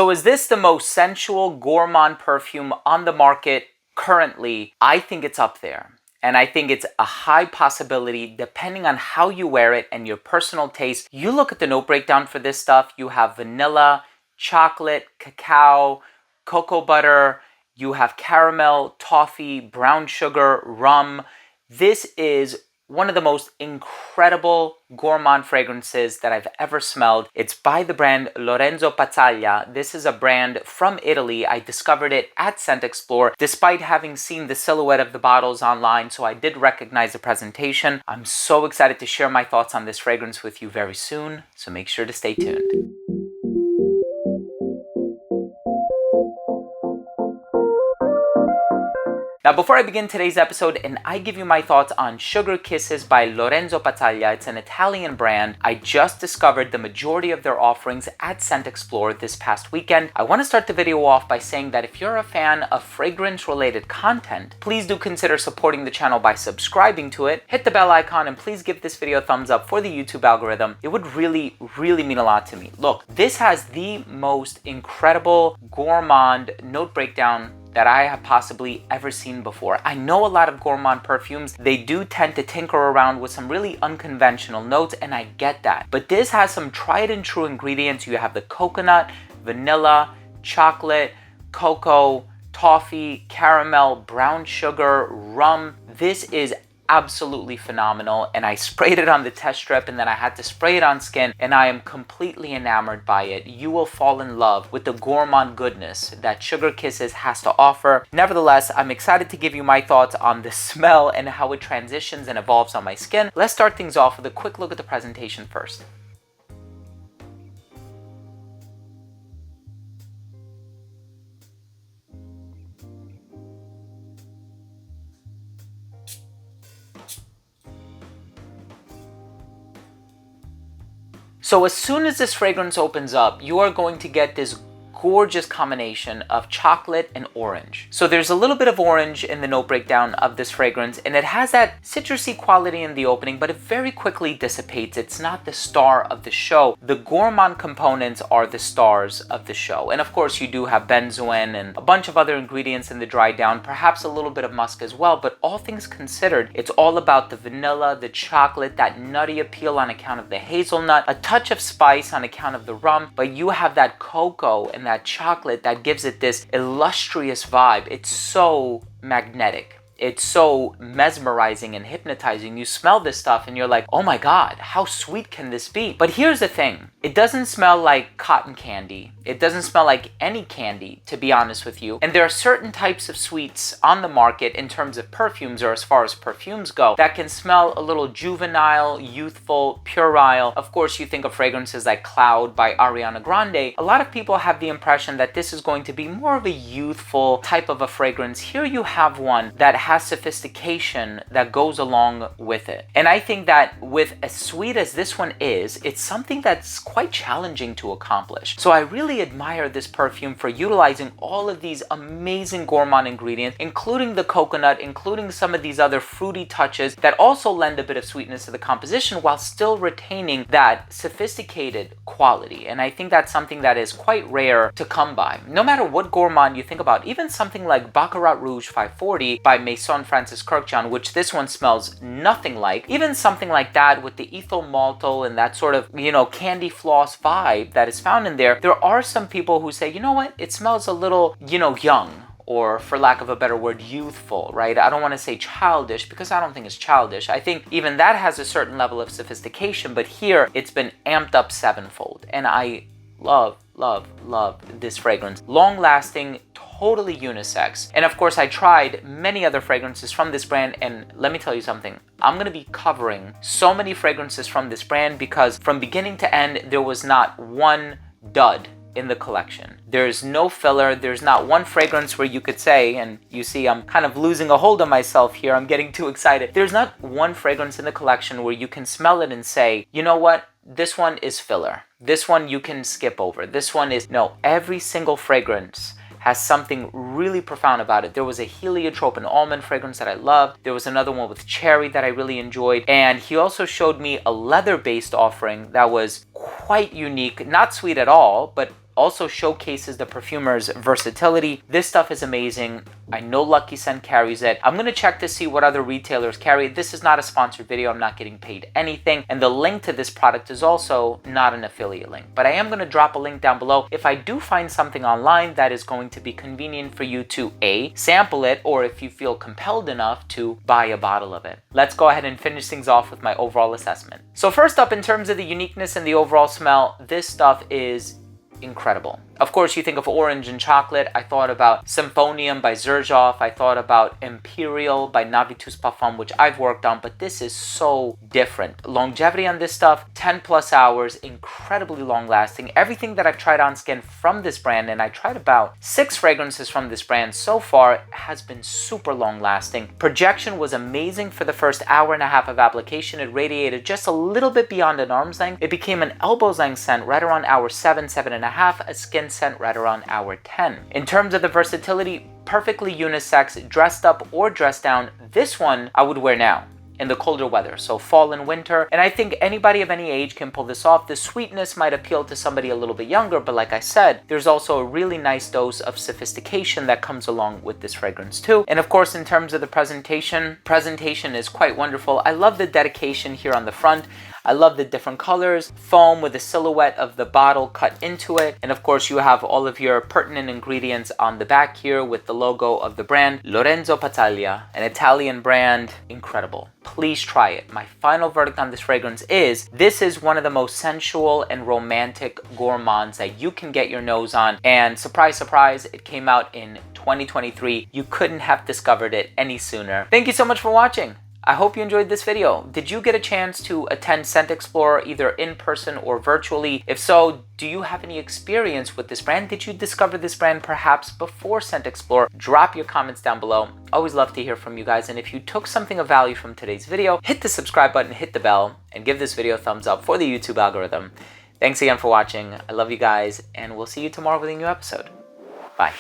So is this the most sensual gourmand perfume on the market currently? I think it's up there. And I think it's a high possibility depending on how you wear it and your personal taste. You look at the note breakdown for this stuff, you have vanilla, chocolate, cacao, cocoa butter, you have caramel, toffee, brown sugar, rum. This is one of the most incredible gourmand fragrances that I've ever smelled. It's by the brand Lorenzo Pazzaglia. This is a brand from Italy. I discovered it at Scent Explore despite having seen the silhouette of the bottles online, so I did recognize the presentation. I'm so excited to share my thoughts on this fragrance with you very soon, so make sure to stay tuned. Now, before I begin today's episode and I give you my thoughts on Sugar Kisses by Lorenzo Pazzaglia, it's an Italian brand. I just discovered the majority of their offerings at Scent Explore this past weekend. I want to start the video off by saying that if you're a fan of fragrance-related content, please do consider supporting the channel by subscribing to it. Hit the bell icon and please give this video a thumbs up for the YouTube algorithm. It would really mean a lot to me. Look, this has the most incredible gourmand note breakdown that I have possibly ever seen before. I know a lot of gourmand perfumes, they do tend to tinker around with some really unconventional notes, and I get that. But this has some tried and true ingredients. You have the coconut, vanilla, chocolate, cocoa, toffee, caramel, brown sugar, rum. This is absolutely phenomenal, and I sprayed it on the test strip and then I had to spray it on skin, and I am completely enamored by it. You will fall in love with the gourmand goodness that Sugar Kisses has to offer. Nevertheless, I'm excited to give you my thoughts on the smell and how it transitions and evolves on my skin. Let's start things off with a quick look at the presentation first. So as soon as this fragrance opens up, you are going to get this gorgeous combination of chocolate and orange. So there's a little bit of orange in the note breakdown of this fragrance, and it has that citrusy quality in the opening, but it very quickly dissipates. It's not the star of the show. The gourmand components are the stars of the show. And of course, you do have benzoin and a bunch of other ingredients in the dry down, perhaps a little bit of musk as well, but all things considered, it's all about the vanilla, the chocolate, that nutty appeal on account of the hazelnut, a touch of spice on account of the rum, but you have that cocoa and that chocolate that gives it this illustrious vibe. It's so magnetic. It's so mesmerizing and hypnotizing. You smell this stuff and you're like, oh my God, how sweet can this be? But here's the thing. It doesn't smell like cotton candy. It doesn't smell like any candy, to be honest with you. And there are certain types of sweets on the market in terms of perfumes, or as far as perfumes go, that can smell a little juvenile, youthful, puerile. Of course, you think of fragrances like Cloud by Ariana Grande. A lot of people have the impression that this is going to be more of a youthful type of a fragrance. Here you have one that has sophistication that goes along with it. And I think that with as sweet as this one is, it's something that's quite challenging to accomplish. So I really admire this perfume for utilizing all of these amazing gourmand ingredients, including the coconut, including some of these other fruity touches that also lend a bit of sweetness to the composition while still retaining that sophisticated quality. And I think that's something that is quite rare to come by. No matter what gourmand you think about, even something like Baccarat Rouge 540 by Maison Francis Kurkdjian, which this one smells nothing like, even something like that with the ethyl maltol and that sort of, candy floss vibe that is found in there, there are some people who say, you know what, it smells a little, young, or for lack of a better word, youthful, right? I don't want to say childish because I don't think it's childish. I think even that has a certain level of sophistication, but here it's been amped up sevenfold. And I love this fragrance. Long lasting, totally unisex. And of course, I tried many other fragrances from this brand, and let me tell you something. I'm going to be covering so many fragrances from this brand because from beginning to end, there was not one dud in the collection. There's no filler. There's not one fragrance where you could say, and you see I'm kind of losing a hold of myself here, I'm getting too excited. There's not one fragrance in the collection where you can smell it and say, you know what, this one is filler. This one you can skip over. This one is, no, every single fragrance has something really profound about it. There was a heliotrope and almond fragrance that I loved. There was another one with cherry that I really enjoyed. And he also showed me a leather-based offering that was quite unique, not sweet at all, but also showcases the perfumer's versatility. This stuff is amazing. I know Lucky Scent carries it. I'm gonna check to see what other retailers carry it. This is not a sponsored video. I'm not getting paid anything. And the link to this product is also not an affiliate link, but I am gonna drop a link down below if I do find something online that is going to be convenient for you to A, sample it, or if you feel compelled enough to buy a bottle of it. Let's go ahead and finish things off with my overall assessment. So first up, in terms of the uniqueness and the overall smell, this stuff is incredible. Of course, you think of orange and chocolate. I thought about Symphonium by Xerjoff. I thought about Imperial by Navitus Parfum, which I've worked on, but this is so different. Longevity on this stuff, 10 plus hours, incredibly long lasting. Everything that I've tried on skin from this brand, and I tried about 6 fragrances from this brand so far, has been super long lasting. Projection was amazing for the first hour and a half of application. It radiated just a little bit beyond an arm's length. It became an elbow's length scent right around hour 7, 7.5, a skin scent right around hour 10. In terms of the versatility, perfectly unisex, dressed up or dressed down. This one I would wear now in the colder weather, so fall and winter, and I think anybody of any age can pull this off. The sweetness might appeal to somebody a little bit younger, but like I said, there's also a really nice dose of sophistication that comes along with this fragrance too. And of course, in terms of the presentation is quite wonderful. I love the dedication here on the front. I love the different colors, foam with the silhouette of the bottle cut into it. And of course, you have all of your pertinent ingredients on the back here with the logo of the brand, Lorenzo Pazzaglia, an Italian brand. Incredible. Please try it. My final verdict on this fragrance is, this is one of the most sensual and romantic gourmands that you can get your nose on. And surprise, surprise, it came out in 2023. You couldn't have discovered it any sooner. Thank you so much for watching. I hope you enjoyed this video. Did you get a chance to attend Scent Explorer either in person or virtually? If so, do you have any experience with this brand? Did you discover this brand perhaps before Scent Explorer? Drop your comments down below. Always love to hear from you guys. And if you took something of value from today's video, hit the subscribe button, hit the bell, and give this video a thumbs up for the YouTube algorithm. Thanks again for watching. I love you guys, and we'll see you tomorrow with a new episode. Bye.